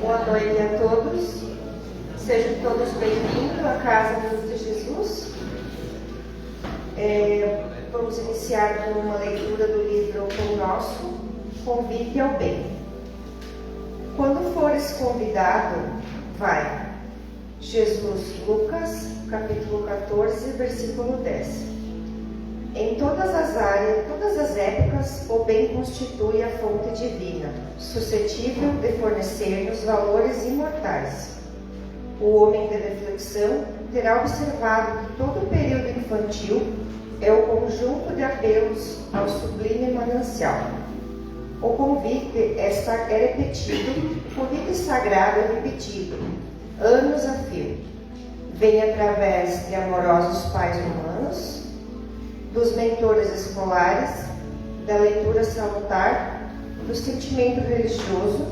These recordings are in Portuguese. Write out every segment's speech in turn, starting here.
Boa noite a todos. Sejam todos bem-vindos à Casa de Jesus. Vamos iniciar com uma leitura do livro Pão Nosso, Convite ao Bem. Quando fores convidado, vai. Jesus, Lucas, capítulo 14, versículo 10. Em todas as áreas, todas as épocas, o bem constitui a fonte divina, suscetível de fornecer-nos valores imortais. O homem de reflexão terá observado que todo o período infantil é o conjunto de apelos ao sublime manancial. O convite é repetido, o convite sagrado é repetido, anos a fio. Vem através de amorosos pais humanos, dos mentores escolares, da leitura salutar, do sentimento religioso,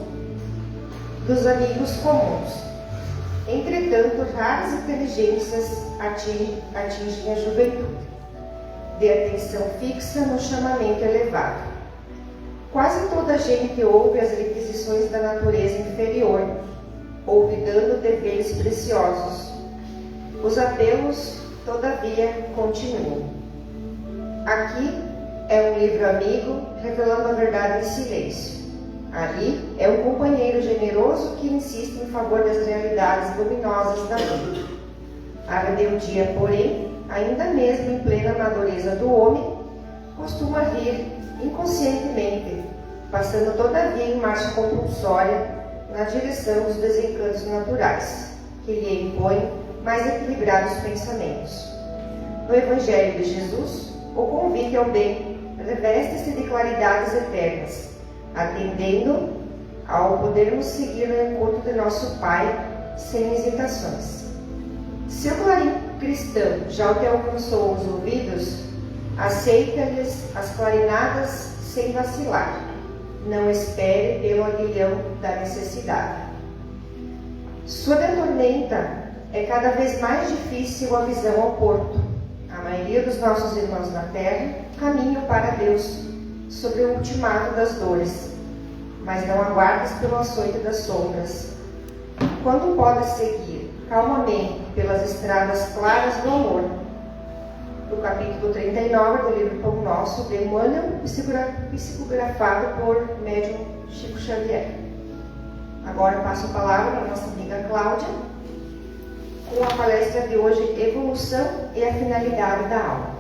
dos amigos comuns. Entretanto, raras inteligências atingem a juventude, de atenção fixa no chamamento elevado. Quase toda a gente ouve as requisições da natureza inferior, olvidando deveres preciosos. Os apelos, todavia, continuam. Aqui é um livro amigo revelando a verdade em silêncio. Ali é um companheiro generoso que insiste em favor das realidades luminosas da vida. A rebeldia, porém, ainda mesmo em plena madureza do homem, costuma rir inconscientemente, passando todavia em marcha compulsória na direção dos desencantos naturais, que lhe impõem mais equilibrados pensamentos. No Evangelho de Jesus, o convite ao bem reveste-se de claridades eternas, atendendo ao podermos seguir no encontro de nosso Pai sem hesitações. Se o clarim cristão já te alcançou os ouvidos, aceita-lhes as clarinadas sem vacilar. Não espere pelo aguilhão da necessidade. Sob a tormenta, é cada vez mais difícil a visão ao porto. A maioria dos nossos irmãos na terra caminham para Deus sobre o ultimato das dores, mas não aguardes pelo açoite das sombras. Quando podes seguir calmamente pelas estradas claras do amor? Do capítulo 39 do livro Pão Nosso, de Emmanuel, psicografado por médium Chico Xavier. Agora passo a palavra para a nossa amiga Cláudia, com a palestra de hoje, Evolução e a Finalidade da Alma.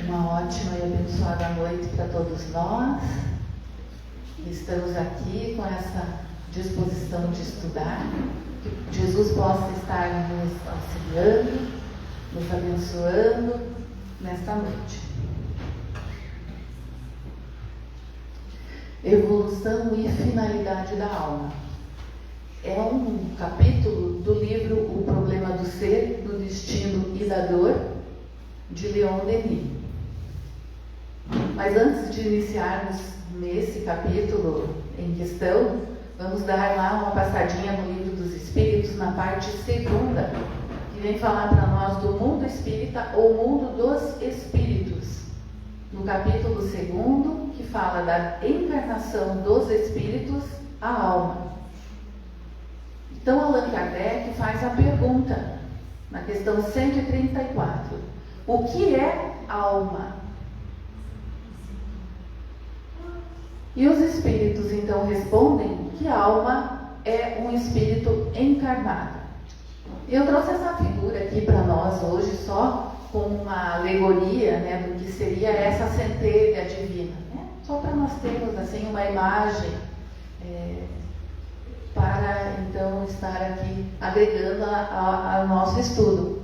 Uma ótima e abençoada noite para todos nós. Estamos aqui com essa disposição de estudar, que Jesus possa estar nos auxiliando, nos abençoando nesta noite. Evolução e finalidade da alma. É um capítulo do livro O Problema do Ser, do Destino e da Dor, de Leon Denis. Mas antes de iniciarmos nesse capítulo em questão, vamos dar lá uma passadinha no Livro dos Espíritos, na parte segunda, que vem falar para nós do mundo espírita ou mundo dos espíritos. No capítulo segundo, que fala da encarnação dos espíritos à alma. Então Allan Kardec faz a pergunta, na questão 134, o que é alma? E os espíritos então respondem que a alma é um espírito encarnado. Eu trouxe essa figura aqui para nós hoje só como uma alegoria, né, do que seria essa centelha divina, né? Só para nós termos assim uma imagem para então estar aqui agregando ao nosso estudo.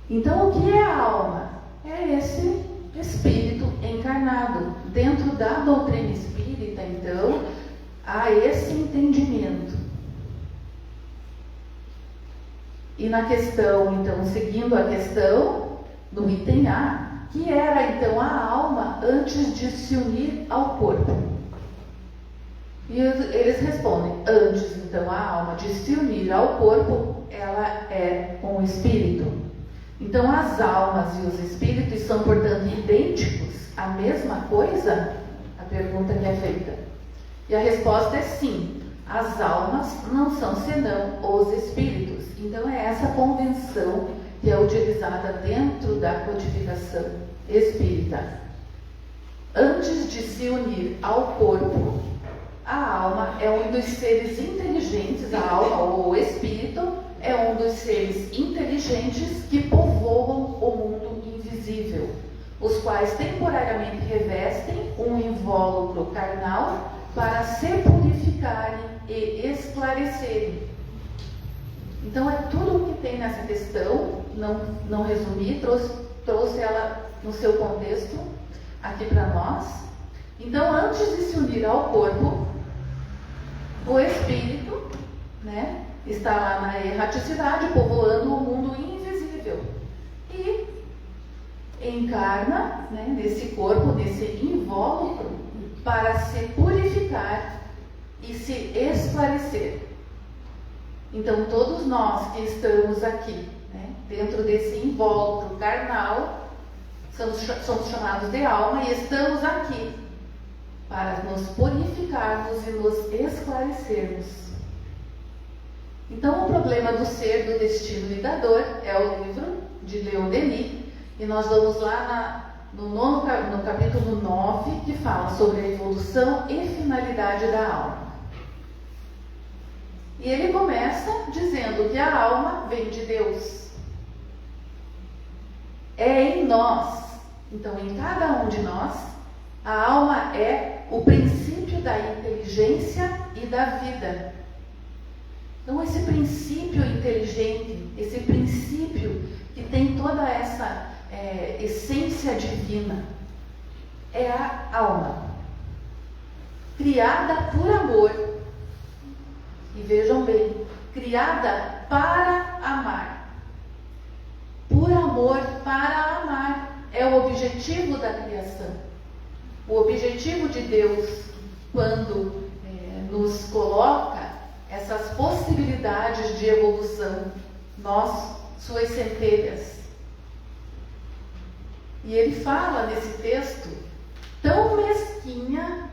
Então, o que é a alma? É esse espírito encarnado. Dentro da doutrina espírita, então, há esse entendimento. E na questão, então, seguindo a questão, no item A, que era então a alma antes de se unir ao corpo. E eles respondem, antes então a alma de se unir ao corpo, ela é um espírito. Então as almas e os espíritos são, portanto, idênticos, a mesma coisa? A pergunta que é feita. E a resposta é sim, as almas não são senão os espíritos. Então é essa convenção que é utilizada dentro da codificação espírita. Antes de se unir ao corpo, a alma é um dos seres inteligentes, a alma ou o espírito é um dos seres inteligentes que povoam o mundo invisível, os quais temporariamente revestem um invólucro carnal para se purificarem e esclarecerem. Então é tudo o que tem nessa questão, não resumi, trouxe ela no seu contexto aqui para nós. Então, antes de se unir ao corpo, o espírito, né, está lá na erraticidade, povoando o mundo invisível. E encarna, né, nesse corpo, nesse invólucro, para se purificar e se esclarecer. Então, todos nós que estamos aqui, né, dentro desse invólucro carnal, somos chamados de alma e estamos aqui para nos purificarmos e nos esclarecermos. Então, o problema do ser, do destino e da dor é o livro de Leon Denis, e nós vamos lá no capítulo 9, que fala sobre a evolução e finalidade da alma. E ele começa dizendo que a alma vem de Deus. É em nós. Então, em cada um de nós, a alma é o princípio da inteligência e da vida. Então, esse princípio inteligente, esse princípio que tem toda essa essência divina, é a alma, criada por amor. E vejam bem, criada para amar. Por amor, para amar. É o objetivo da criação. O objetivo de Deus, quando nos coloca essas possibilidades de evolução, nós, suas centelhas. E ele fala nesse texto, tão mesquinha,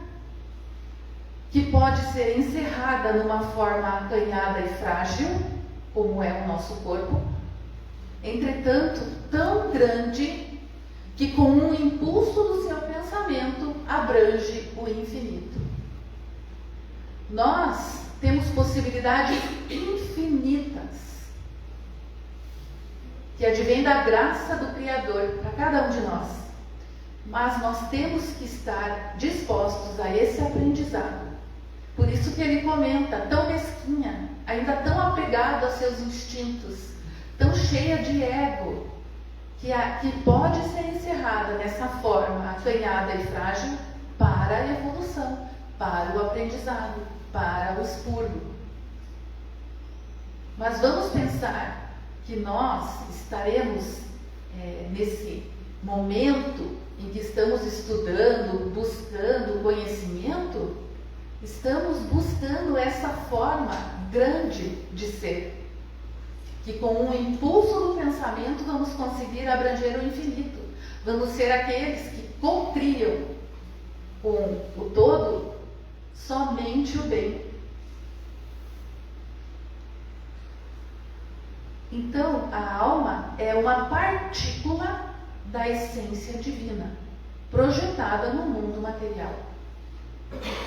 que pode ser encerrada numa forma acanhada e frágil, como é o nosso corpo, entretanto, tão grande, que com um impulso do seu pensamento abrange o infinito. Nós temos possibilidades infinitas que advêm da graça do Criador para cada um de nós. Mas nós temos que estar dispostos a esse aprendizado. Por isso que ele comenta, tão mesquinha, ainda tão apegado aos seus instintos, tão cheia de ego, que pode ser encerrada nessa forma acanhada e frágil para a evolução, para o aprendizado, para o expurgo. Mas vamos pensar que nós estaremos nesse momento em que estamos estudando, buscando conhecimento, estamos buscando essa forma grande de ser, que com um impulso do pensamento vamos conseguir abranger o infinito. Vamos ser aqueles que compriam com o todo somente o bem. Então, a alma é uma partícula da essência divina, projetada no mundo material.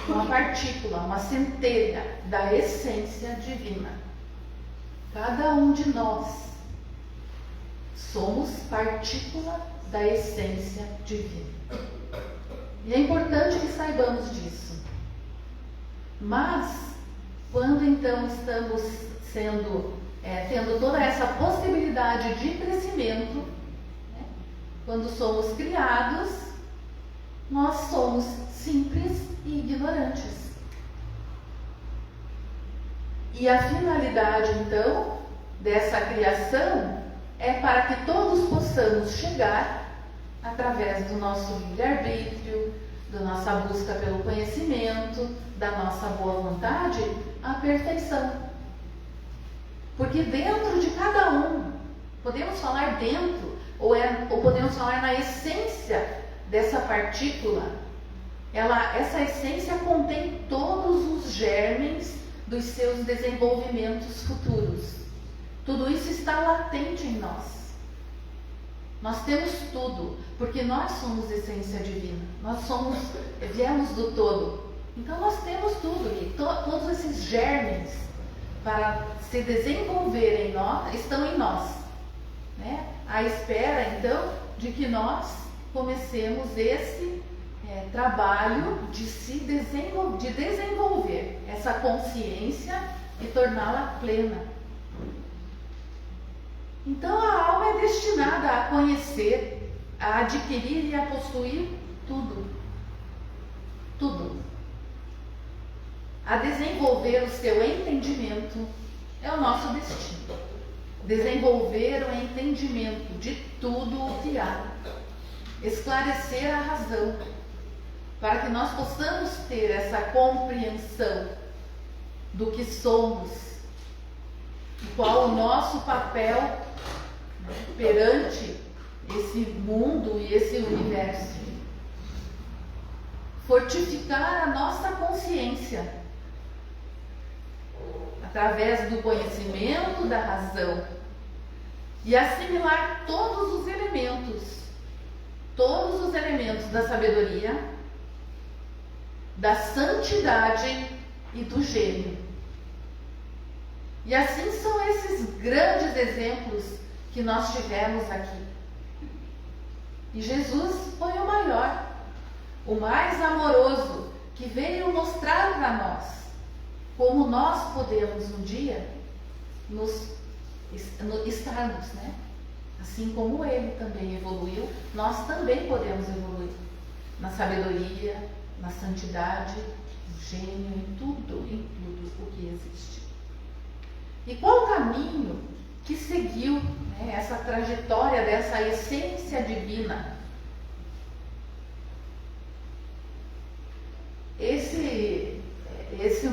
Uma partícula, uma centelha da essência divina. Cada um de nós somos partícula da essência divina. E é importante que saibamos disso. Mas, quando então estamos tendo toda essa possibilidade de crescimento, né, quando somos criados, nós somos simples e ignorantes. E a finalidade, então, dessa criação é para que todos possamos chegar, através do nosso livre-arbítrio, da nossa busca pelo conhecimento, da nossa boa vontade, à perfeição. Porque dentro de cada um, podemos falar dentro, ou podemos falar na essência dessa partícula, essa essência contém todos os germes dos seus desenvolvimentos futuros. Tudo isso está latente em nós. Nós temos tudo, porque nós somos essência divina. Nós viemos do todo. Então nós temos tudo, e todos esses germes para se desenvolver em nós, estão em nós, né? À espera então de que nós comecemos esse trabalho de desenvolver essa consciência e torná-la plena. Então a alma é destinada a conhecer, a adquirir e a possuir tudo. Tudo. A desenvolver o seu entendimento é o nosso destino. Desenvolver o entendimento de tudo o que há. Esclarecer a razão, para que nós possamos ter essa compreensão do que somos e qual o nosso papel perante esse mundo e esse universo. Fortificar a nossa consciência através do conhecimento da razão e assimilar todos os elementos da sabedoria, da santidade e do gênio. E assim são esses grandes exemplos que nós tivemos aqui. E Jesus foi o maior, o mais amoroso, que veio mostrar para nós como nós podemos um dia estarmos, né? Assim como ele também evoluiu, nós também podemos evoluir na sabedoria, na santidade, no gênio, em tudo o que existe. E qual o caminho que seguiu, né, essa trajetória dessa essência divina? Esse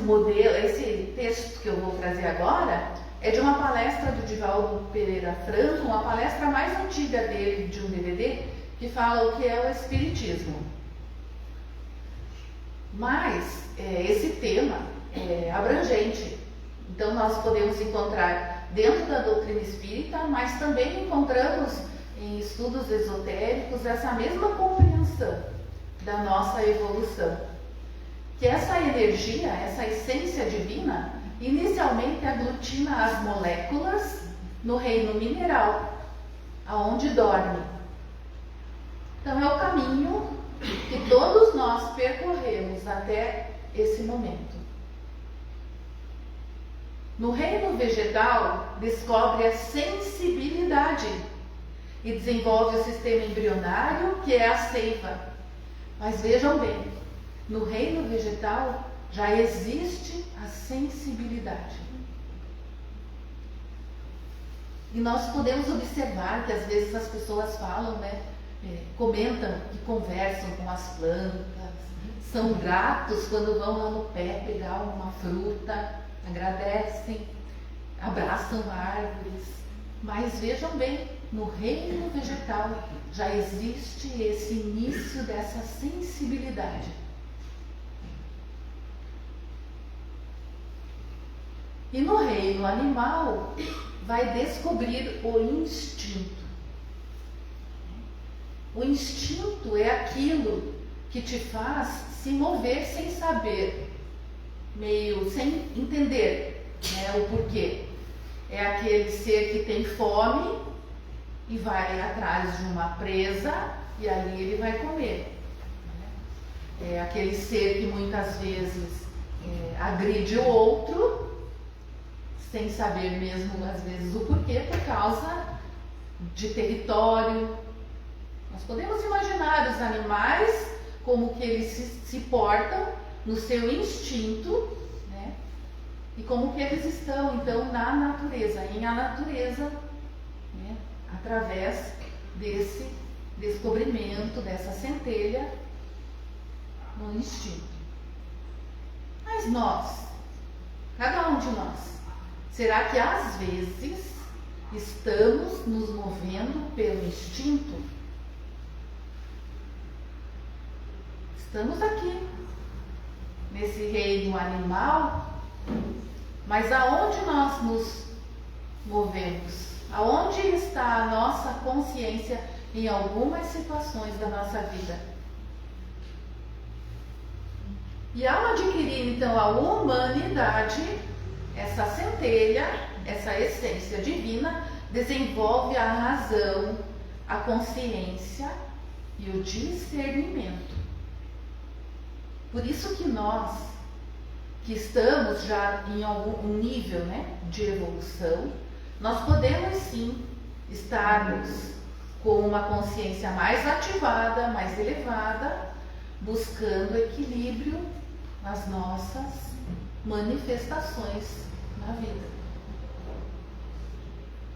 modelo, esse texto que eu vou trazer agora é de uma palestra do Divaldo Pereira Franco, uma palestra mais antiga dele, de um DVD, que fala o que é o Espiritismo. Mas esse tema é abrangente, então nós podemos encontrar dentro da doutrina espírita, mas também encontramos em estudos esotéricos essa mesma compreensão da nossa evolução. Que essa energia, essa essência divina, inicialmente aglutina as moléculas no reino mineral, aonde dorme. Então é o caminho que todos nós percorremos até esse momento. No reino vegetal, descobre a sensibilidade e desenvolve o sistema embrionário, que é a seiva. Mas vejam bem, no reino vegetal já existe a sensibilidade. E nós podemos observar que às vezes as pessoas falam, comentam que conversam com as plantas, são gratos quando vão lá no pé pegar uma fruta, agradecem, abraçam árvores. Mas vejam bem, no reino vegetal já existe esse início dessa sensibilidade. E no reino animal vai descobrir o instinto. O instinto é aquilo que te faz se mover sem saber, meio sem entender, o porquê. É aquele ser que tem fome e vai atrás de uma presa e ali ele vai comer. É aquele ser que muitas vezes agride o outro sem saber mesmo às vezes o porquê, por causa de território. Nós podemos imaginar os animais como que eles se portam no seu instinto, e como que eles estão então na natureza, através desse descobrimento, dessa centelha no instinto. Mas nós, cada um de nós, será que às vezes estamos nos movendo pelo instinto? Estamos aqui, nesse reino animal, mas aonde nós nos movemos? Aonde está a nossa consciência em algumas situações da nossa vida? E ao adquirir então a humanidade, essa centelha, essa essência divina, desenvolve a razão, a consciência e o discernimento. Por isso que nós, que estamos já em algum nível de evolução, nós podemos sim estarmos com uma consciência mais ativada, mais elevada, buscando equilíbrio nas nossas manifestações na vida.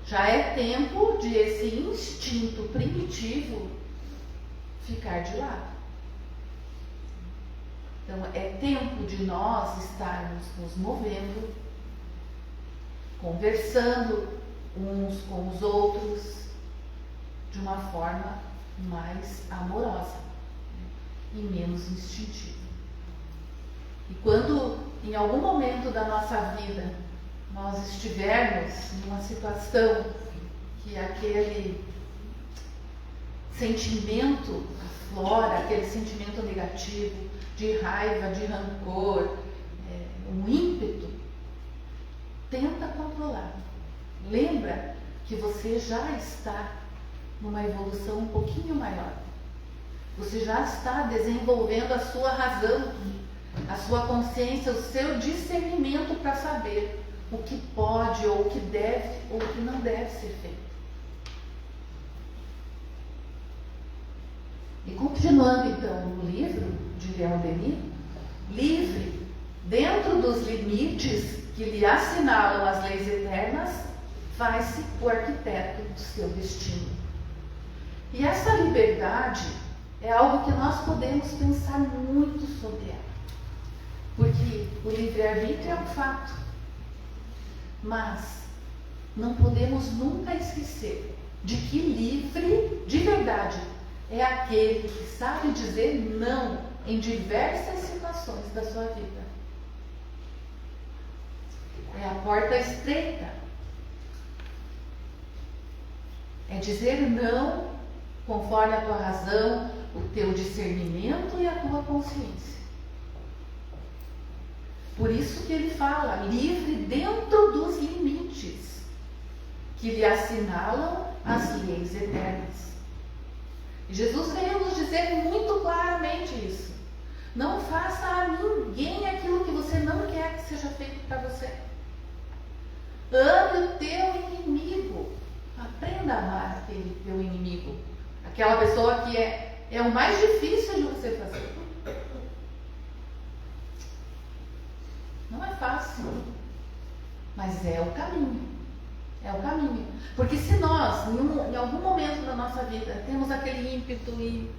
Já é tempo de esse instinto primitivo ficar de lado. Então é tempo de nós estarmos nos movendo, conversando uns com os outros de uma forma mais amorosa e menos instintiva. E quando em algum momento da nossa vida nós estivermos numa situação que aquele sentimento aflora, aquele sentimento negativo, de raiva, de rancor, um ímpeto, tenta controlar. Lembra que você já está numa evolução um pouquinho maior. Você já está desenvolvendo a sua razão, a sua consciência, o seu discernimento para saber o que pode, ou o que deve, ou o que não deve ser feito. E continuando então no livro de Leon Denis, livre, dentro dos limites que lhe assinalam as leis eternas, faz-se o arquiteto do seu destino. E essa liberdade é algo que nós podemos pensar muito sobre ela. Porque o livre-arbítrio é um fato. Mas não podemos nunca esquecer de que livre, de verdade, é aquele que sabe dizer não em diversas situações da sua vida. É a porta estreita. É dizer não conforme a tua razão, o teu discernimento e a tua consciência. Por isso que ele fala, livre dentro dos limites que lhe assinalam as leis eternas. E Jesus veio nos dizer muito claramente isso. Não faça a ninguém aquilo que você não quer que seja feito para você. Ame o teu inimigo. Aprenda a amar aquele teu inimigo. Aquela pessoa que é o mais difícil de você fazer. Não é fácil, mas é o caminho. É o caminho. Porque se nós, em algum momento da nossa vida, temos aquele ímpeto e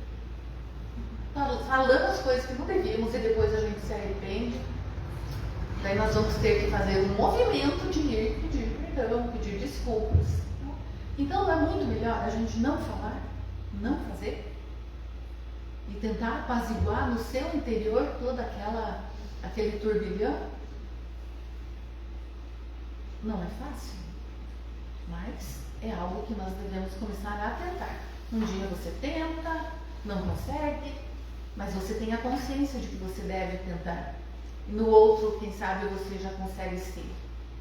falamos coisas que não devíamos e depois a gente se arrepende, daí nós vamos ter que fazer um movimento de ir pedir perdão, pedir desculpas. Então não é muito melhor a gente não falar, não fazer e tentar apaziguar no seu interior todo aquele turbilhão? Não é fácil, mas é algo que nós devemos começar a tentar. Um dia você tenta, não consegue, mas você tem a consciência de que você deve tentar. E no outro, quem sabe, você já consegue se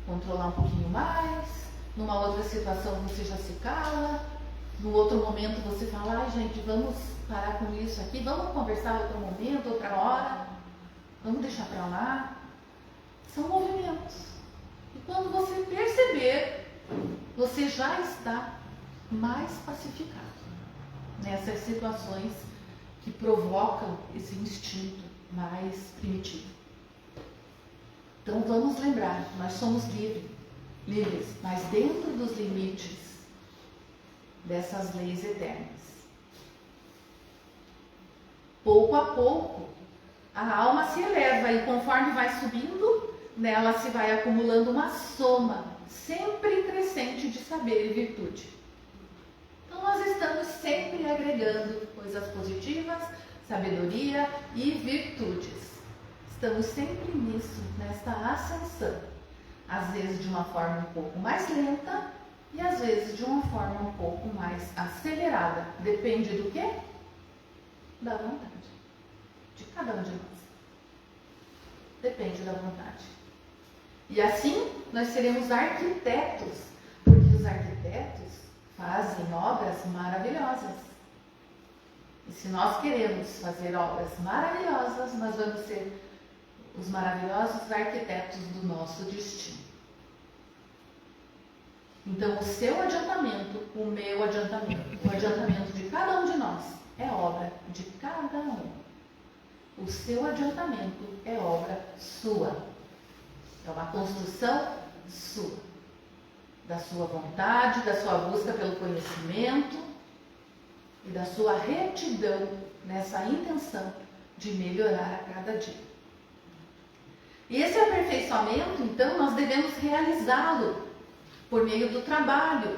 controlar um pouquinho mais. Numa outra situação você já se cala. No outro momento você fala, ai gente, vamos parar com isso aqui, vamos conversar outro momento, outra hora, vamos deixar para lá. São movimentos. E quando você perceber, você já está mais pacificado nessas situações que provocam esse instinto mais primitivo. Então vamos lembrar, nós somos livres, mas dentro dos limites dessas leis eternas. Pouco a pouco, a alma se eleva e conforme vai subindo, nela se vai acumulando uma soma sempre crescente de saber e virtude. Então nós estamos sempre agregando coisas positivas, sabedoria e virtudes. Estamos sempre nisso, nesta ascensão. Às vezes de uma forma um pouco mais lenta e às vezes de uma forma um pouco mais acelerada. Depende do quê? Da vontade de cada um de nós. Depende da vontade. E assim nós seremos arquitetos, porque os arquitetos fazem obras maravilhosas. E se nós queremos fazer obras maravilhosas, nós vamos ser os maravilhosos arquitetos do nosso destino. Então o seu adiantamento, o meu adiantamento, o adiantamento de cada um de nós é obra de cada um. O seu adiantamento é obra sua. É uma construção sua. Da sua vontade, da sua busca pelo conhecimento e da sua retidão nessa intenção de melhorar a cada dia. E esse aperfeiçoamento, então, nós devemos realizá-lo por meio do trabalho,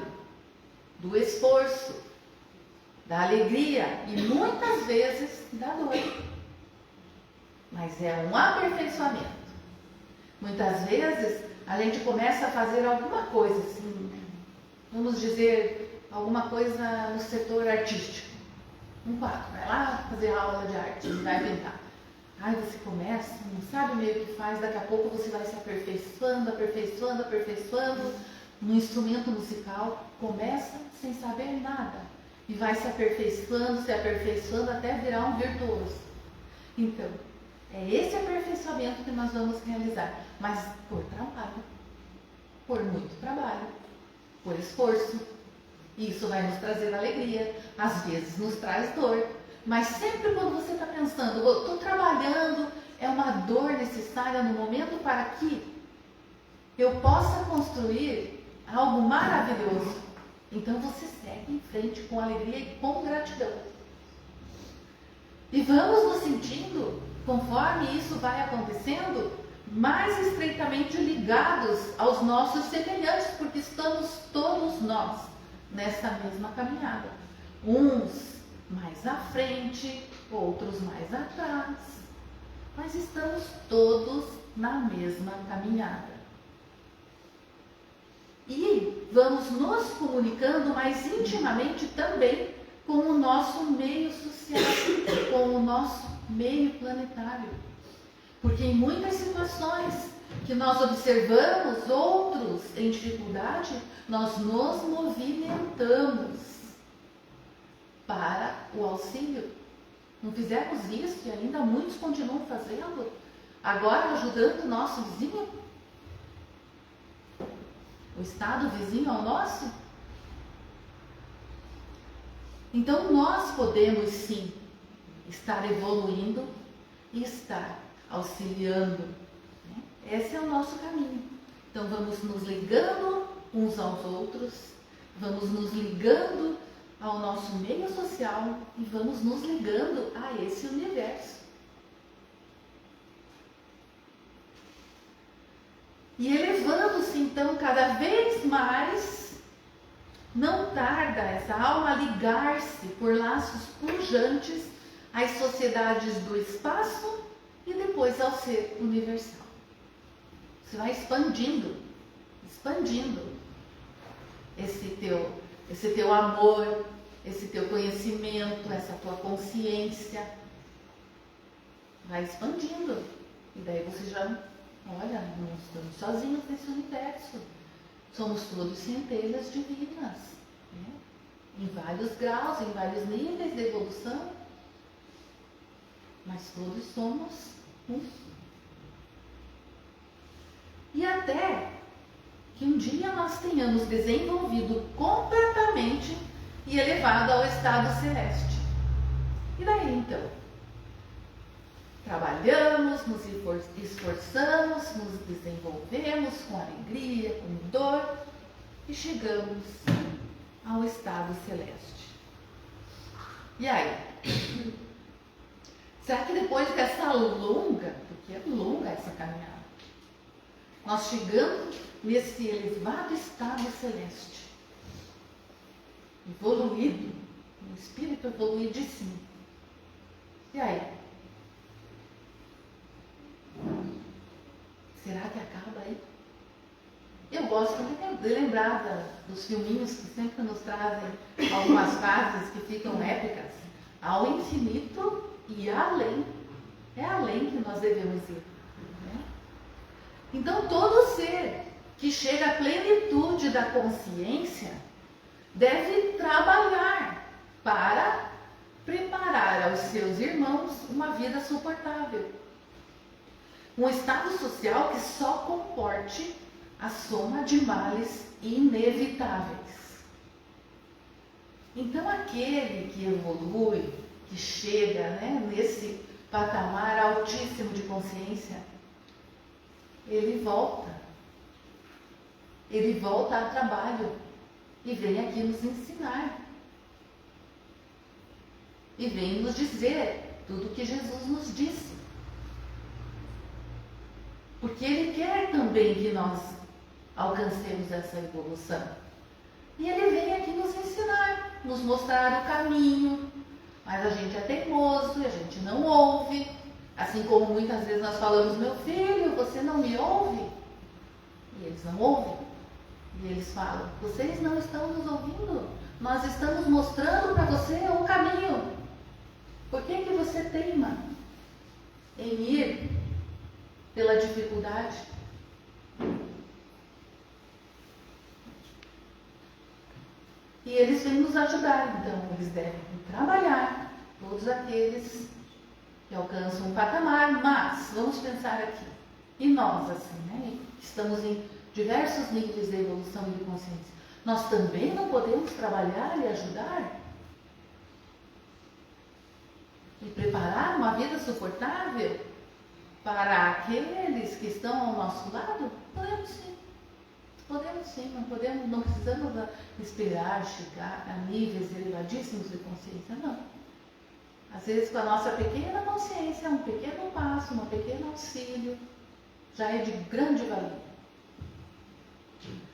do esforço, da alegria e muitas vezes da dor. Mas é um aperfeiçoamento. Muitas vezes a gente começa a fazer alguma coisa assim, vamos dizer, alguma coisa no setor artístico. Um quadro, vai lá fazer aula de arte, vai pintar. Aí você começa, não sabe meio que faz, daqui a pouco você vai se aperfeiçoando, aperfeiçoando, aperfeiçoando. No instrumento musical, começa sem saber nada. E vai se aperfeiçoando até virar um virtuoso. Então, é esse aperfeiçoamento que nós vamos realizar. Mas por trabalho, por muito trabalho, por esforço. Isso vai nos trazer alegria, às vezes nos traz dor. Mas sempre quando você está pensando, estou trabalhando, é uma dor necessária no momento para que eu possa construir algo maravilhoso. Então você segue em frente com alegria e com gratidão. E vamos nos sentindo conforme isso vai acontecendo, mais estreitamente ligados aos nossos semelhantes, porque estamos todos nós nessa mesma caminhada. Uns mais à frente, outros mais atrás, mas estamos todos na mesma caminhada. E vamos nos comunicando mais intimamente também com o nosso meio social, com o nosso meio planetário. Porque em muitas situações que nós observamos outros em dificuldade, nós nos movimentamos para o auxílio. Não fizemos isso e ainda muitos continuam fazendo, agora ajudando o nosso vizinho, o estado vizinho ao nosso. Então nós podemos sim estar evoluindo e estar auxiliando, né? Esse é o nosso caminho. Então vamos nos ligando uns aos outros, vamos nos ligando ao nosso meio social e vamos nos ligando a esse universo. E elevando-se então cada vez mais, não tarda essa alma a ligar-se por laços pujantes às sociedades do espaço e depois ao ser universal. Você vai expandindo esse teu amor, esse teu conhecimento, essa tua consciência. Vai expandindo. E daí você já, olha, não estamos sozinhos nesse universo. Somos todos centelhas divinas, né? Em vários graus, em vários níveis de evolução. Mas todos somos um. E até que um dia nós tenhamos desenvolvido completamente e elevado ao estado celeste. E daí então? Trabalhamos, nos esforçamos, nos desenvolvemos com alegria, com dor e chegamos ao estado celeste. E aí? Será que depois dessa longa, porque é longa essa caminhada, nós chegamos nesse elevado estado celeste, evoluído, um espírito evoluidíssimo. E aí? Será que acaba aí? Eu gosto de lembrar dos filminhos que sempre nos trazem algumas fases que ficam épicas, ao infinito e além. É além que nós devemos ir, né? Então todo ser que chega à plenitude da consciência deve trabalhar para preparar aos seus irmãos uma vida suportável. Um estado social que só comporte a soma de males inevitáveis. Então aquele que evolui, que chega, né, nesse patamar altíssimo de consciência, ele volta a trabalho e vem aqui nos ensinar. E vem nos dizer tudo o que Jesus nos disse. Porque Ele quer também que nós alcancemos essa evolução. E Ele vem aqui nos ensinar, nos mostrar o caminho. Mas a gente é teimoso e a gente não ouve. Assim como muitas vezes nós falamos, meu filho, você não me ouve? E eles não ouvem. E eles falam, vocês não estão nos ouvindo. Nós estamos mostrando para você o caminho. Por que que você teima em ir pela dificuldade? E eles vêm nos ajudar, então eles devem trabalhar, todos aqueles que alcançam um patamar, mas vamos pensar aqui, e nós assim, né, estamos em diversos níveis de evolução e de consciência, nós também não podemos trabalhar e ajudar? E preparar uma vida suportável para aqueles que estão ao nosso lado? Podemos sim. Podemos sim, não precisamos esperar chegar a níveis elevadíssimos de consciência, não. Às vezes com a nossa pequena consciência, um pequeno passo, abraço, um pequeno auxílio, já é de grande valia.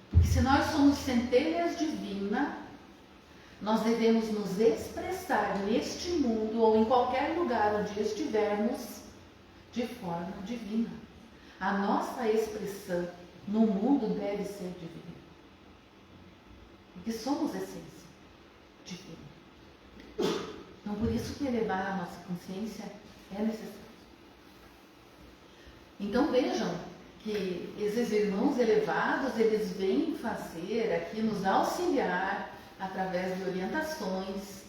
Porque se nós somos centelhas divinas, nós devemos nos expressar neste mundo ou em qualquer lugar onde estivermos de forma divina. A nossa expressão no mundo deve ser divina. Porque somos essência divina. Então, por isso que elevar a nossa consciência é necessário. Então, vejam que esses irmãos elevados, eles vêm fazer aqui, nos auxiliar através de orientações,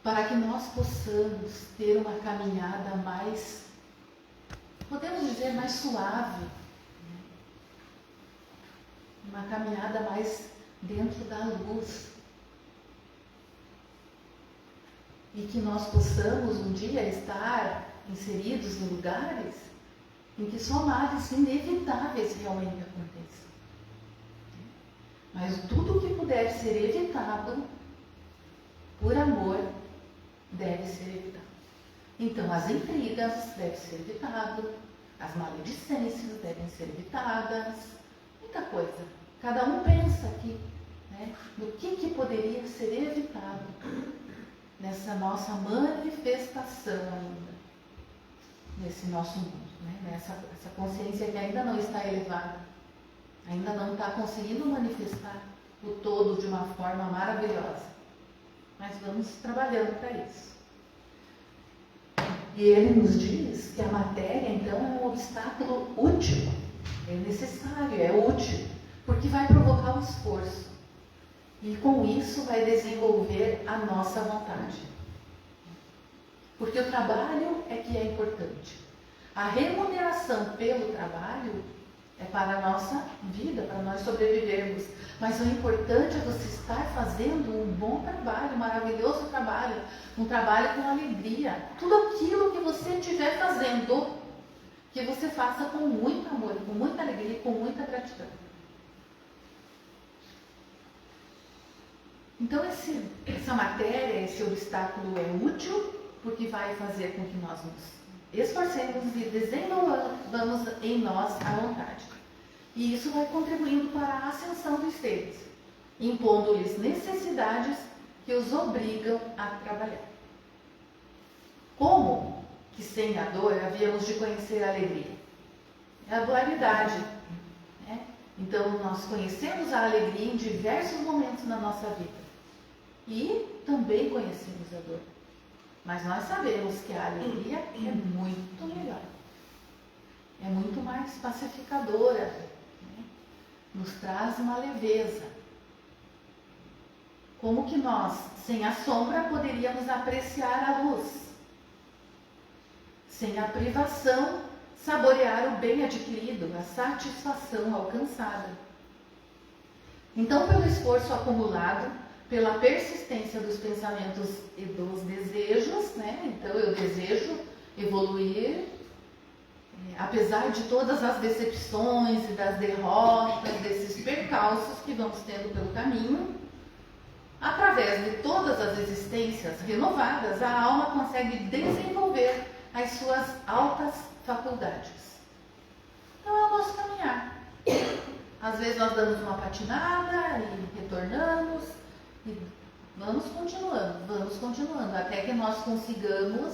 para que nós possamos ter uma caminhada mais, podemos dizer, mais suave, né? Uma caminhada mais dentro da luz. E que nós possamos um dia estar inseridos em lugares em que só males inevitáveis realmente aconteçam. Mas tudo que puder ser evitado por amor deve ser evitado. Então, as intrigas devem ser evitadas, as maledicências devem ser evitadas, muita coisa. Cada um pensa aqui, né, no que poderia ser evitado nessa nossa manifestação ainda, nesse nosso mundo, né? Essa consciência que ainda não está elevada, ainda não está conseguindo manifestar o todo de uma forma maravilhosa. Mas vamos trabalhando para isso. E ele nos diz que a matéria, então, é um obstáculo útil, é necessário, é útil, porque vai provocar um esforço. E com isso vai desenvolver a nossa vontade. Porque o trabalho é que é importante. A remuneração pelo trabalho é para a nossa vida, para nós sobrevivermos. Mas o importante é você estar fazendo um bom trabalho, um maravilhoso trabalho, um trabalho com alegria. Tudo aquilo que você estiver fazendo, que você faça com muito amor, com muita alegria, com muita gratidão. Então, essa matéria, esse obstáculo é útil, porque vai fazer com que nós nos esforcemos e desenvolvamos em nós a vontade. E isso vai contribuindo para a ascensão dos seres, impondo-lhes necessidades que os obrigam a trabalhar. Como que sem a dor havíamos de conhecer a alegria? É a dualidade, né? Então, nós conhecemos a alegria em diversos momentos na nossa vida. E também conhecemos a dor. Mas nós sabemos que a alegria é muito melhor. É muito mais pacificadora, né? Nos traz uma leveza. Como que nós, sem a sombra, poderíamos apreciar a luz? Sem a privação, saborear o bem adquirido, a satisfação alcançada. Então, pelo esforço acumulado, pela persistência dos pensamentos e dos desejos, né? Então eu desejo evoluir, apesar de todas as decepções e das derrotas, desses percalços que vamos tendo pelo caminho, através de todas as existências renovadas, a alma consegue desenvolver as suas altas faculdades. Então é o nosso caminhar. Às vezes nós damos uma patinada e retornamos, e vamos continuando, até que nós consigamos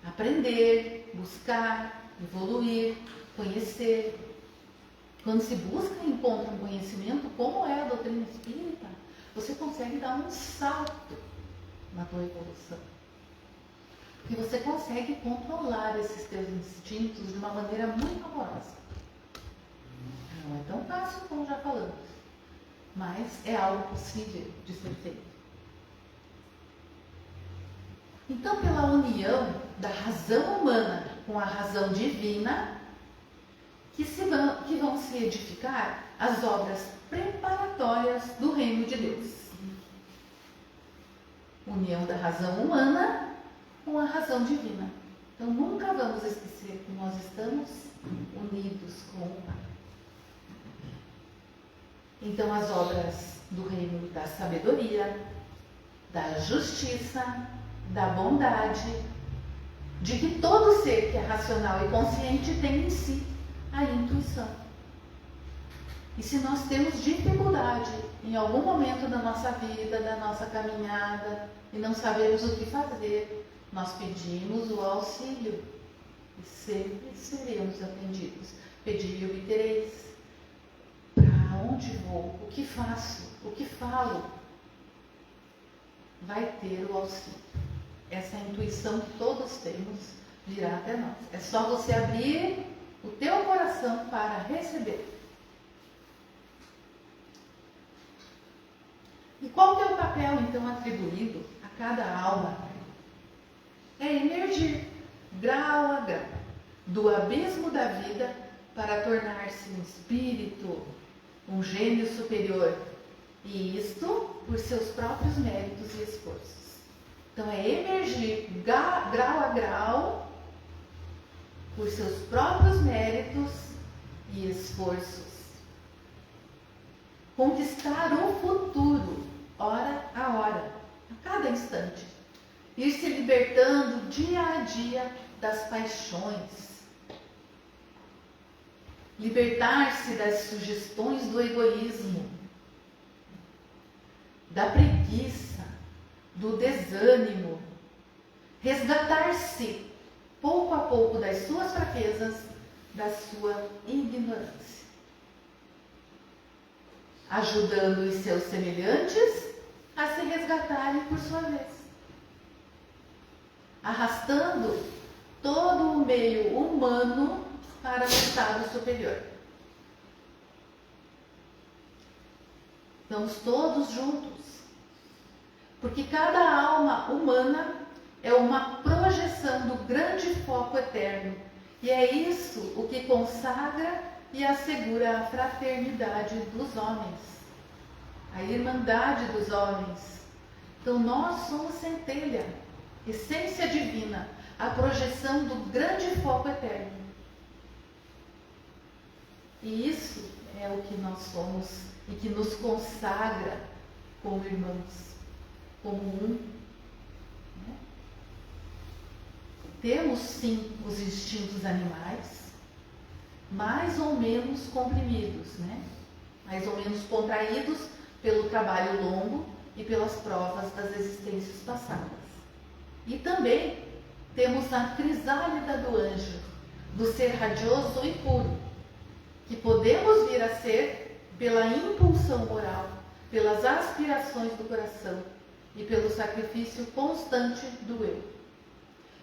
aprender, buscar, evoluir, conhecer. Quando se busca e encontra um conhecimento, como é a doutrina espírita, você consegue dar um salto na tua evolução. Porque você consegue controlar esses teus instintos de uma maneira muito amorosa. Não é tão fácil como já falamos, mas é algo possível de ser feito. Então, pela união da razão humana com a razão divina, que vão se edificar as obras preparatórias do reino de Deus. União da razão humana com a razão divina. Então, nunca vamos esquecer que nós estamos unidos com o Pai. Então, as obras do reino da sabedoria, da justiça, da bondade, de que todo ser que é racional e consciente tem em si a intuição. E se nós temos dificuldade em algum momento da nossa vida, da nossa caminhada, e não sabemos o que fazer, nós pedimos o auxílio e sempre seremos atendidos. Pedi e obtereis. Para onde vou? O que faço? O que falo? Vai ter o auxílio. Essa intuição que todos temos virá até nós. É só você abrir o teu coração para receber. E qual que é o papel, então, atribuído a cada alma? É emergir, grau a grau, do abismo da vida para tornar-se um espírito, um gênio superior. E isto por seus próprios méritos e esforços. Então, é emergir grau a grau por seus próprios méritos e esforços. Conquistar o futuro, hora a hora, a cada instante. Ir se libertando dia a dia das paixões. Libertar-se das sugestões do egoísmo, da preguiça, do desânimo. Resgatar-se pouco a pouco das suas fraquezas, da sua ignorância. Ajudando os seus semelhantes a se resgatarem por sua vez. Arrastando todo o meio humano para o estado superior. Estamos todos juntos. Porque cada alma humana é uma projeção do grande foco eterno. E é isso o que consagra e assegura a fraternidade dos homens, a irmandade dos homens. Então nós somos centelha, essência divina, a projeção do grande foco eterno. E isso é o que nós somos e que nos consagra como irmãos, como um. Né? Temos sim os instintos animais, mais ou menos comprimidos, né? Mais ou menos contraídos pelo trabalho longo e pelas provas das existências passadas. E também temos a crisálida do anjo, do ser radioso e puro, que podemos vir a ser pela impulsão moral, pelas aspirações do coração e pelo sacrifício constante do eu.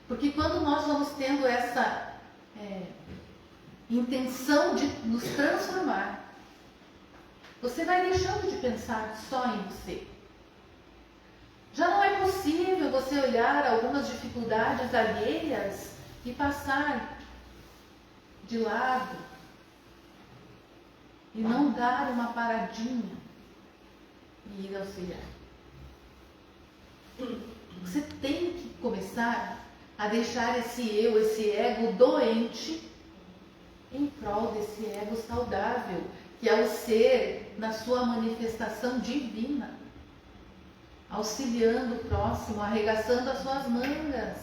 Porque quando nós vamos tendo essa intenção de nos transformar, você vai deixando de pensar só em você. Já não é possível você olhar algumas dificuldades alheias e passar de lado e não dar uma paradinha e ir auxiliar. Você tem que começar a deixar esse eu, esse ego doente em prol desse ego saudável, que é o ser na sua manifestação divina, auxiliando o próximo, arregaçando as suas mangas,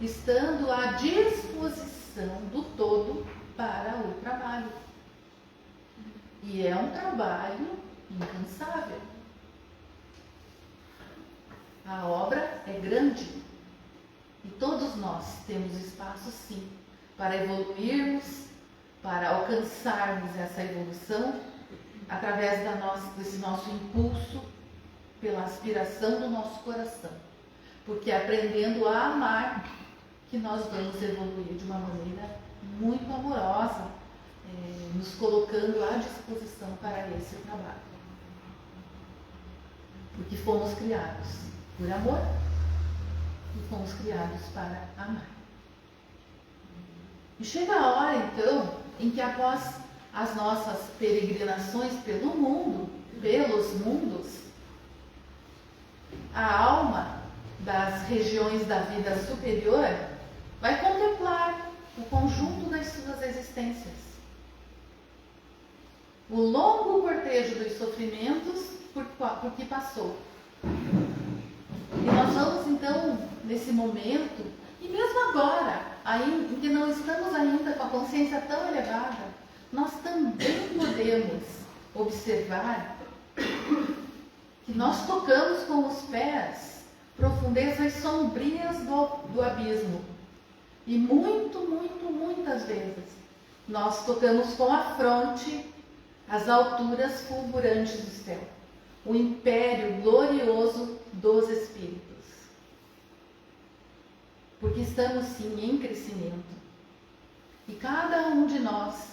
estando à disposição do todo para o trabalho. E é um trabalho incansável. A obra é grande e todos nós temos espaço sim para evoluirmos, para alcançarmos essa evolução através desse nosso impulso pela aspiração do nosso coração. Porque aprendendo a amar que nós vamos evoluir de uma maneira muito amorosa, nos colocando à disposição para esse trabalho. Porque fomos criados por amor e fomos criados para amar. E chega a hora, então, em que após as nossas peregrinações pelo mundo, pelos mundos, a alma das regiões da vida superior vai contemplar o conjunto das suas existências. O longo cortejo dos sofrimentos por que passou. E nós vamos, então, nesse momento, mesmo agora, aí, em que não estamos ainda com a consciência tão elevada, nós também podemos observar que nós tocamos com os pés profundezas sombrias do abismo. E muitas vezes, nós tocamos com a fronte as alturas fulgurantes do céu, o império glorioso dos Espíritos. Porque estamos sim em crescimento. E cada um de nós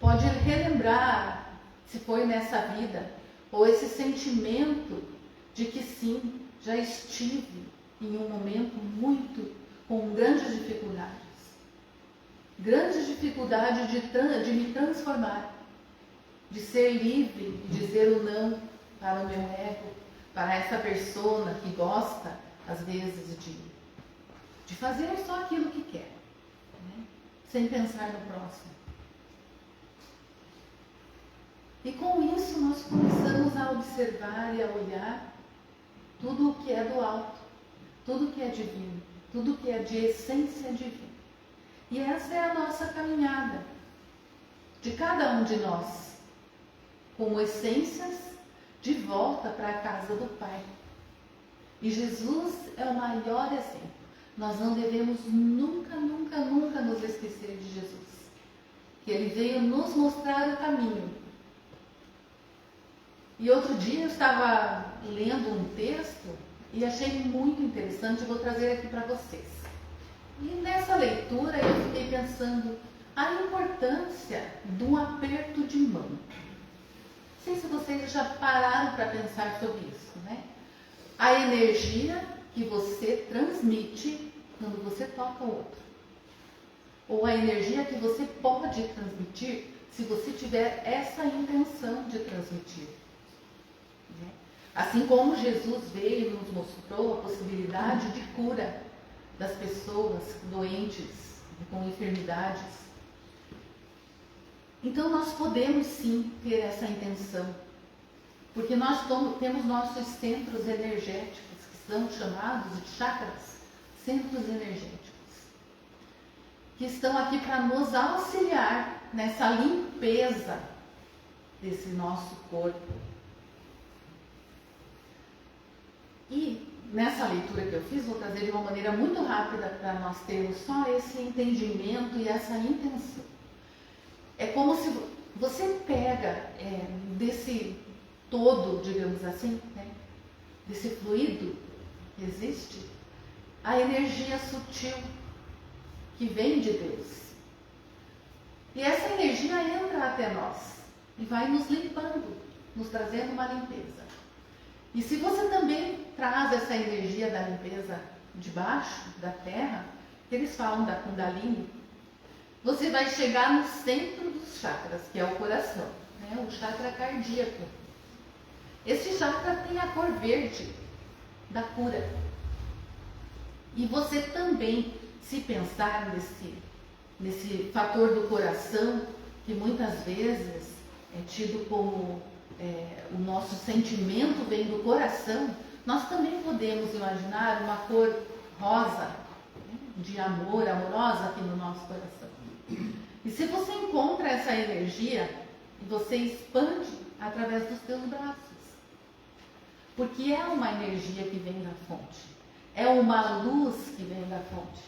pode relembrar, se foi nessa vida, ou esse sentimento de que sim, já estive em um momento com grandes dificuldades. Grandes dificuldades de me transformar, de ser livre e dizer o não para o meu ego, para essa persona que gosta, às vezes, de fazer só aquilo que quer, né? Sem pensar no próximo. E com isso nós começamos a observar e a olhar tudo o que é do alto, tudo o que é divino, tudo o que é de essência divina. E essa é a nossa caminhada, de cada um de nós, como essências de volta para a casa do Pai. E Jesus é o maior exemplo. Nós não devemos nunca nos esquecer de Jesus. Que Ele veio nos mostrar o caminho. E outro dia eu estava lendo um texto e achei muito interessante, vou trazer aqui para vocês. E nessa leitura eu fiquei pensando a importância de um aperto de mão. Não sei se vocês já pararam para pensar sobre isso, né? A energia que você transmite quando você toca o outro. Ou a energia que você pode transmitir se você tiver essa intenção de transmitir. Assim como Jesus veio e nos mostrou a possibilidade de cura das pessoas doentes, com enfermidades. Então nós podemos sim ter essa intenção, porque nós temos nossos centros energéticos, que são chamados de chakras, centros energéticos, que estão aqui para nos auxiliar nessa limpeza desse nosso corpo. E nessa leitura que eu fiz, vou trazer de uma maneira muito rápida para nós termos só esse entendimento e essa intenção. É como se você pega desse todo, digamos assim, né, desse fluido que existe, a energia sutil que vem de Deus. E essa energia entra até nós e vai nos limpando, nos trazendo uma limpeza. E se você também traz essa energia da limpeza de baixo, da terra, que eles falam da Kundalini, você vai chegar no centro dos chakras, que é o coração, né? O chakra cardíaco. Esse chakra tem a cor verde da cura. E você também, se pensar nesse fator do coração, que muitas vezes é tido como o nosso sentimento vem do coração, nós também podemos imaginar uma cor rosa, né, de amor, amorosa aqui no nosso coração. E se você encontra essa energia, você expande através dos teus braços. Porque é uma energia que vem da fonte. É uma luz que vem da fonte.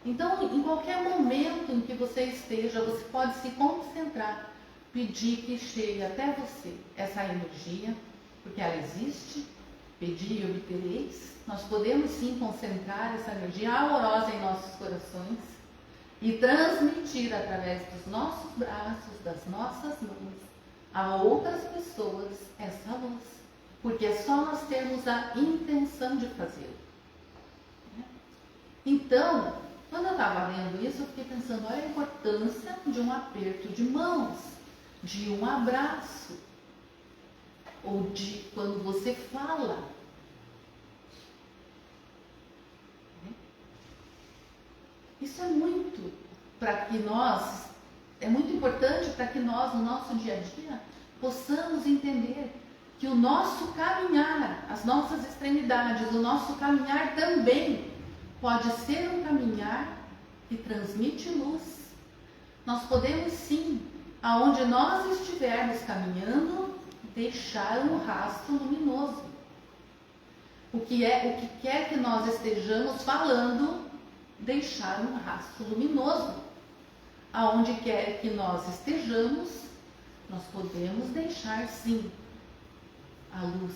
Então, em qualquer momento em que você esteja, você pode se concentrar, pedir que chegue até você essa energia, porque ela existe, pedir e obtereis. Nós podemos sim concentrar essa energia amorosa em nossos corações e transmitir através dos nossos braços, das nossas mãos, a outras pessoas essa luz. Porque é só nós termos a intenção de fazê-lo. Então, quando eu estava lendo isso, eu fiquei pensando, olha a importância de um aperto de mãos, de um abraço, ou de quando você fala. Isso é muito importante para que nós, no nosso dia a dia, possamos entender que o nosso caminhar, as nossas extremidades, o nosso caminhar também pode ser um caminhar que transmite luz. Nós podemos sim, aonde nós estivermos caminhando, deixar um rastro luminoso. O que quer que nós estejamos falando, deixar um rastro luminoso. Aonde quer que nós estejamos, nós podemos deixar sim a luz,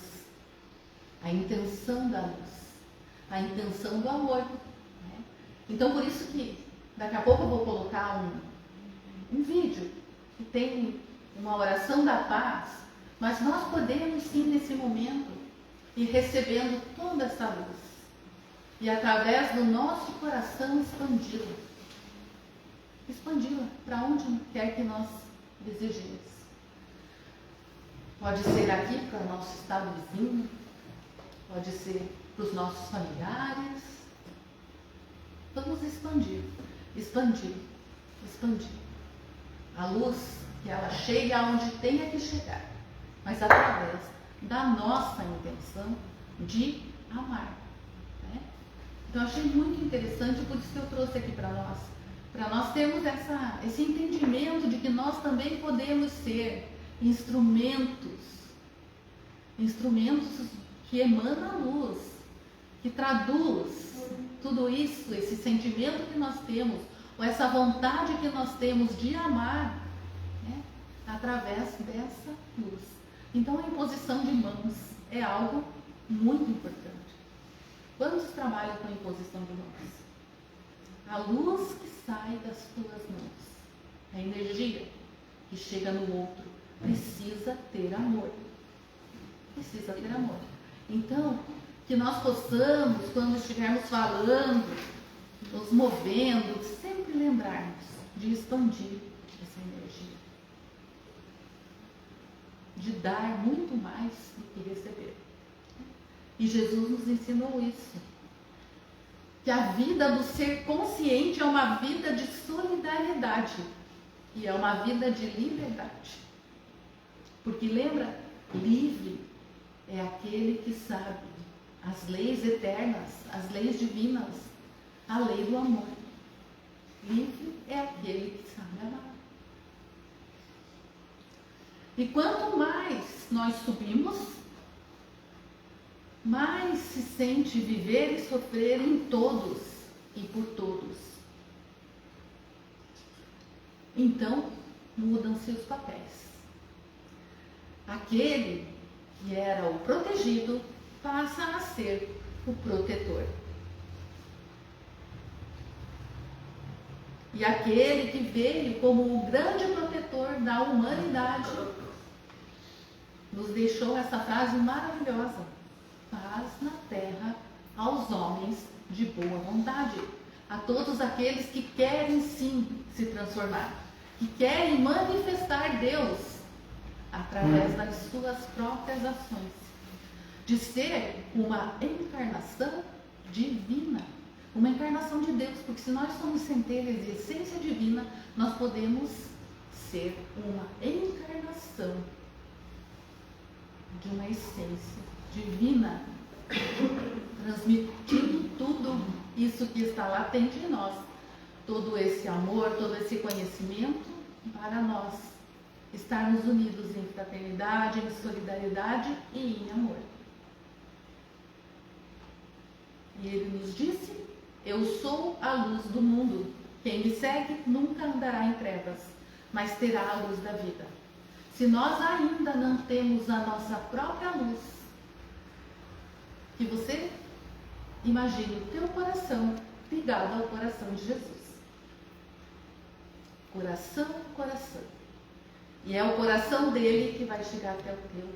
a intenção da luz, a intenção do amor, né? Então, por isso que daqui a pouco eu vou colocar um vídeo que tem uma oração da paz, mas nós podemos sim nesse momento ir recebendo toda essa luz e através do nosso coração expandi-la para onde quer que nós desejemos. Pode ser aqui para o nosso estado vizinho, pode ser para os nossos familiares. Vamos expandir. A luz, que ela chegue aonde tenha que chegar, mas através da nossa intenção de amar, né? Então, eu achei muito interessante, por isso que eu trouxe aqui para nós termos esse entendimento de que nós também podemos ser instrumentos que emanam luz, que traduz tudo isso, esse sentimento que nós temos, ou essa vontade que nós temos de amar, né, através dessa luz. Então, a imposição de mãos é algo muito importante. Quantos trabalham com a imposição de mãos? A luz que sai das tuas mãos, a energia que chega no outro, precisa ter amor. Então, que nós possamos, quando estivermos falando, nos movendo, sempre lembrarmos de expandir essa energia, de dar muito mais do que receber. E Jesus nos ensinou isso, que a vida do ser consciente é uma vida de solidariedade e é uma vida de liberdade. Porque lembra, livre é aquele que sabe as leis eternas, as leis divinas, a lei do amor. Livre é aquele que sabe amar. E quanto mais nós subimos, mais se sente viver e sofrer em todos e por todos. Então, mudam-se os papéis. Aquele que era o protegido passa a ser o protetor. E aquele que veio como o grande protetor da humanidade nos deixou essa frase maravilhosa: paz na terra aos homens de boa vontade, a todos aqueles que querem sim se transformar, que querem manifestar Deus através das suas próprias ações, de ser uma encarnação divina, uma encarnação de Deus, porque se nós somos centelhas de essência divina, nós podemos ser uma encarnação de uma essência divina, transmitindo tudo isso que está latente em nós, todo esse amor, todo esse conhecimento, para nós estarmos unidos em fraternidade, em solidariedade e em amor. E ele nos disse: eu sou a luz do mundo, quem me segue nunca andará em trevas, mas terá a luz da vida. Se nós ainda não temos a nossa própria luz, que você imagine o teu coração ligado ao coração de Jesus. Coração a coração. E é o coração dele que vai chegar até o teu.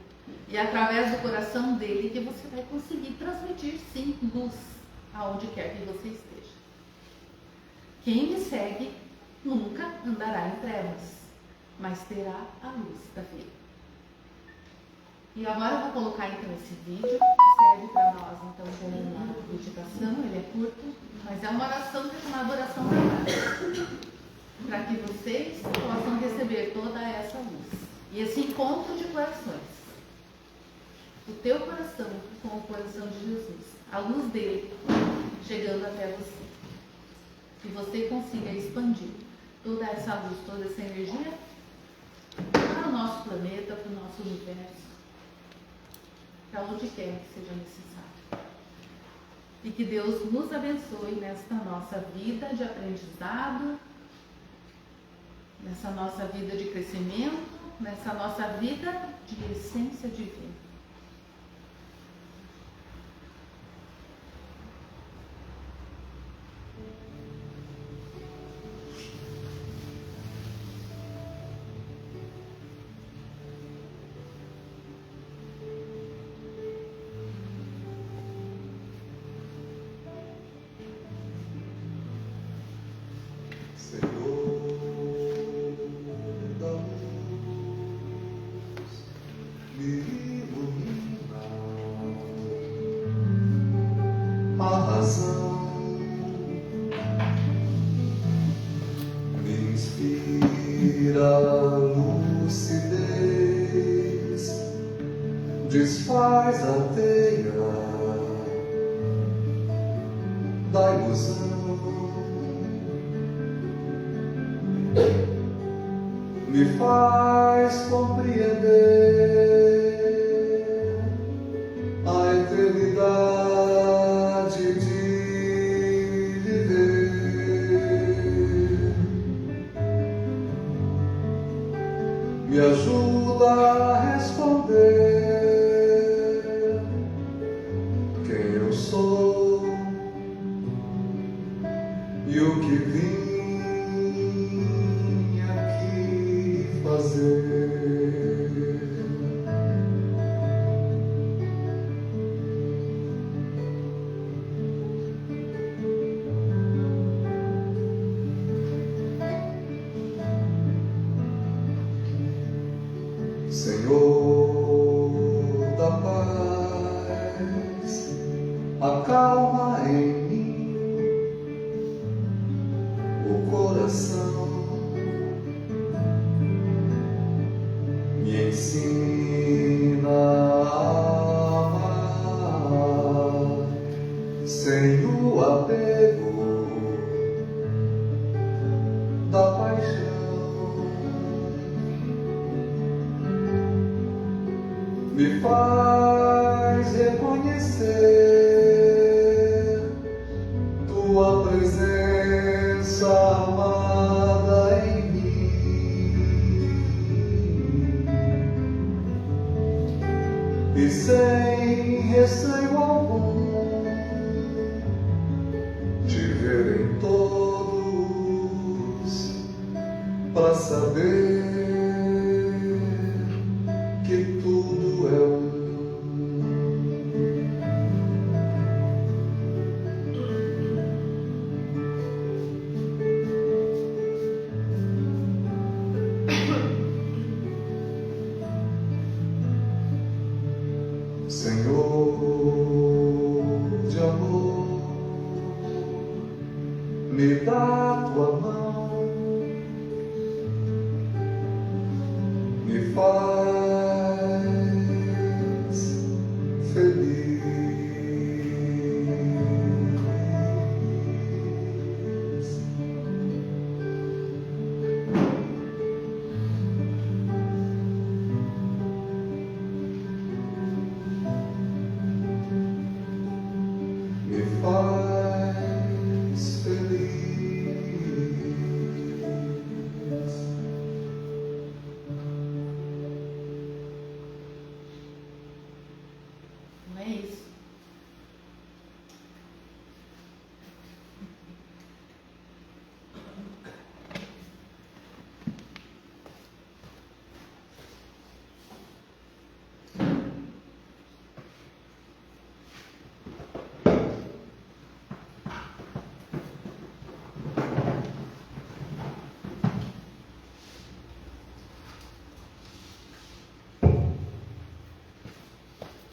E é através do coração dele que você vai conseguir transmitir, sim, luz aonde quer que você esteja. Quem me segue nunca andará em trevas, mas terá a luz da vida. E agora eu vou colocar então esse vídeo, que serve para nós então como uma meditação. Ele é curto, mas é uma oração que é chamada oração da paz, para que vocês possam receber toda essa luz e esse encontro de corações, o teu coração com o coração de Jesus, a luz dele chegando até você. Que você consiga expandir toda essa luz, toda essa energia para o nosso planeta, para o nosso universo, para onde quer que seja necessário. E que Deus nos abençoe nesta nossa vida de aprendizado, nessa nossa vida de crescimento, nessa nossa vida de essência divina. Desfaz a teia da ilusão, me faz compreender a eternidade de viver, me ajuda a responder e o que vim aqui fazer. Senhor da paz, acalma em mim o coração, me ensina a amar sem o apego da paixão, me faz reconhecer tua presença amada em mim, e sem receio algum te ver em todos, para saber que tudo é um. Senhor de amor, me dá tua mão, me faz feliz. Me faz feliz. Não é isso?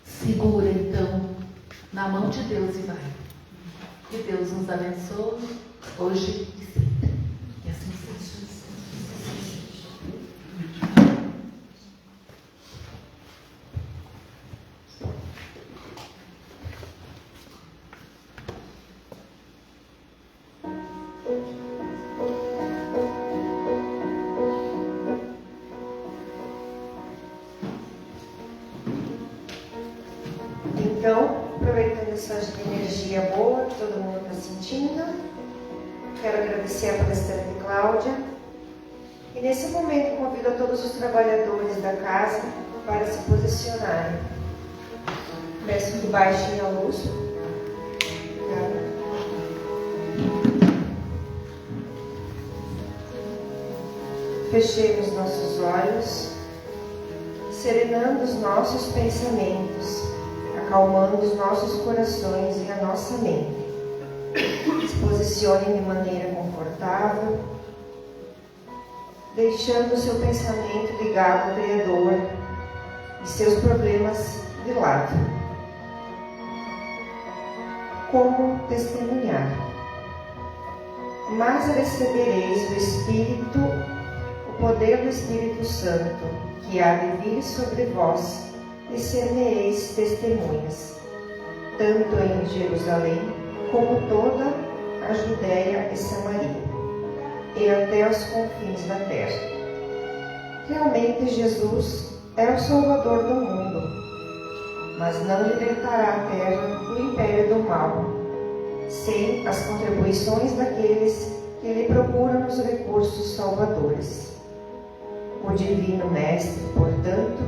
Segura então na mão de Deus e vai. Que Deus nos abençoe hoje e sempre. E assim seja. agradecer a palestrante Cláudia. E nesse momento convido a todos os trabalhadores da casa para se posicionarem. Peço que baixem a luz. Fechemos nossos olhos, serenando os nossos pensamentos, acalmando os nossos corações e a nossa mente. Se posicionem de maneira confortável, deixando o seu pensamento ligado ao Criador e seus problemas de lado. Como testemunhar? Mas recebereis do Espírito, o poder do Espírito Santo, que há de vir sobre vós, e ser-me-eis testemunhas, tanto em Jerusalém, como toda a Judéia e Samaria, e até os confins da terra. Realmente Jesus é o Salvador do mundo, mas não libertará a terra do império do mal, sem as contribuições daqueles que lhe procuram nos recursos salvadores. O Divino Mestre, portanto,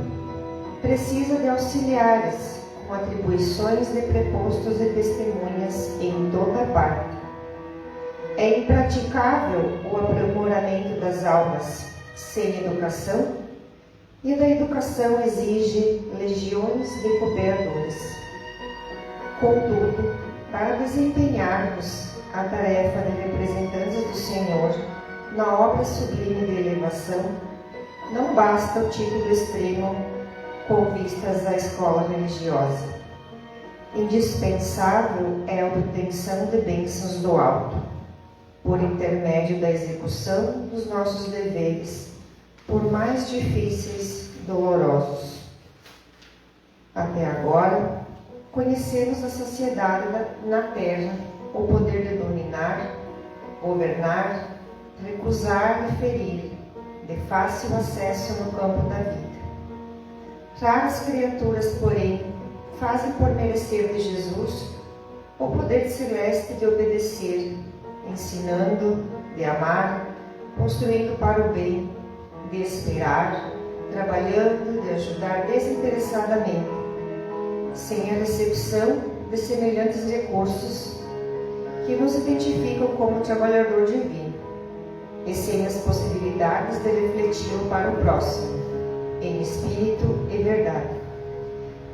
precisa de auxiliares com atribuições de prepostos e testemunhas em toda parte. É impraticável o aprimoramento das almas sem educação, e da educação exige legiões de cooperadores. Contudo, para desempenharmos a tarefa de representantes do Senhor na obra sublime de elevação, não basta o título extremo com vistas à escola religiosa. Indispensável é a obtenção de bênçãos do alto, por intermédio da execução dos nossos deveres, por mais difíceis e dolorosos. Até agora, conhecemos a sociedade na terra, o poder de dominar, governar, recusar e ferir, de fácil acesso no campo da vida. Raras criaturas, porém, fazem por merecer de Jesus o poder celeste de obedecer, ensinando, de amar, construindo para o bem, de esperar, trabalhando, de ajudar desinteressadamente, sem a recepção de semelhantes recursos que nos identificam como trabalhador divino, e sem as possibilidades de refleti-lo para o próximo, em espírito e verdade.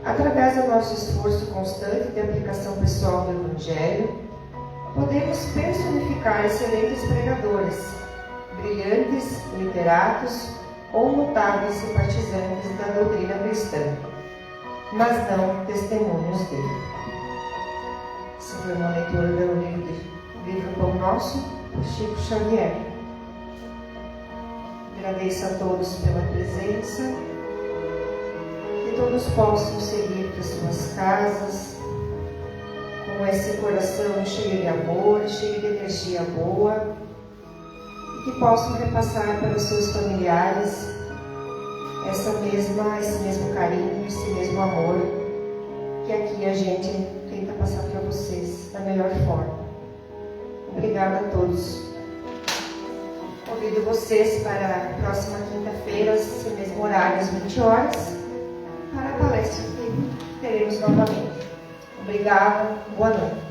Através do nosso esforço constante de aplicação pessoal do Evangelho, podemos personificar excelentes pregadores, brilhantes literatos ou notáveis simpatizantes da doutrina cristã, mas não testemunhos dele. Essa foi uma leitura do livro Pão Nosso, por Chico Xavier. Agradeço a todos pela presença, que todos possam seguir para suas casas com esse coração cheio de amor, cheio de energia boa, e que possam repassar para os seus familiares esse mesmo carinho, esse mesmo amor que aqui a gente tenta passar para vocês da melhor forma. Obrigada a todos. Convido vocês para a próxima quinta-feira, esse mesmo horário, às 20 horas, para a palestra que teremos novamente. Obrigada, boa noite.